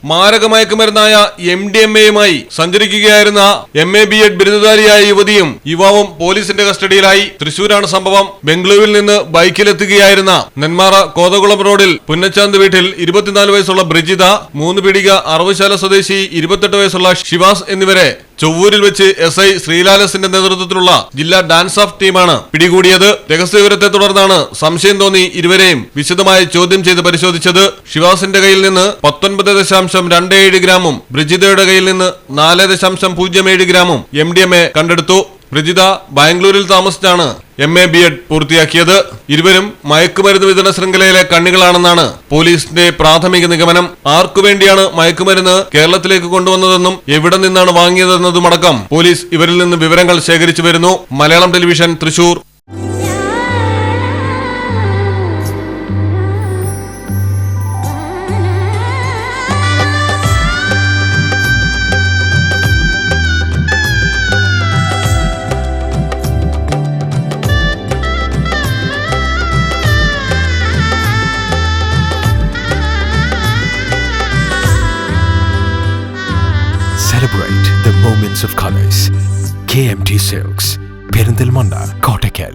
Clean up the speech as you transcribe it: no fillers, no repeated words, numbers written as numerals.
മാരക മയക്കുമരുന്നായ MDMA-യുമായി സഞ്ചരിക്കുകയായിരുന്ന MA B.Ed ബിരുദധാരിയായ യുവതിയും യുവാവും പോലീസിന്റെ കസ്റ്റഡിയിലായി. തൃശൂരാണ് സംഭവം. ബംഗളൂരുവിൽ നിന്ന് ബൈക്കിലെത്തുകയായിരുന്ന നെന്മാറ കോതകുളം റോഡിൽ പുന്നച്ചാന്ത് വീട്ടിൽ 24 വയസ്സുള്ള ബ്രിജിത, 3 പീടിക അറവുശാല സ്വദേശി 28 വയസ്സുള്ള ഷിവാസ് എന്നിവരെ ചൊവ്വൂരിൽ വെച്ച് SI ശ്രീലാലസിന്റെ നേതൃത്വത്തിലുള്ള ജില്ലാ ഡാൻസ് ഓഫ് ടീമാണ് പിടികൂടിയത്. രഹസ്യവിവരത്തെ തുടർന്നാണ് സംശയം തോന്നി ഇരുവരെയും വിശദമായി ചോദ്യം ചെയ്ത് പരിശോധിച്ചത്. ഷിവാസിന്റെ കയ്യിൽ നിന്ന് 19.27 ഗ്രാമും ബ്രിജിതയുടെ കയ്യിൽ നിന്ന് 4.07 ഗ്രാമും MDMA കണ്ടെടുത്തു. ബ്രിജിത ബാംഗ്ലൂരിൽ താമസിച്ചാണ് MA B.Ed പൂർത്തിയാക്കിയത്. ഇരുവരും മയക്കുമരുന്ന് വിതരണ ശൃംഖലയിലെ കണ്ണികളാണെന്നാണ് പോലീസിന്റെ പ്രാഥമിക നിഗമനം. ആർക്കുവേണ്ടിയാണ് മയക്കുമരുന്ന് കേരളത്തിലേക്ക് കൊണ്ടുവന്നതെന്നും എവിടെ നിന്നാണ് വാങ്ങിയതെന്നതുമടക്കം പോലീസ് ഇവരിൽ നിന്ന് വിവരങ്ങൾ ശേഖരിച്ചു വരുന്നു. Malayalam television, Thrissur. Celebrate the moments of colors. KMT Silks, Perindalmanda, Kottakkal.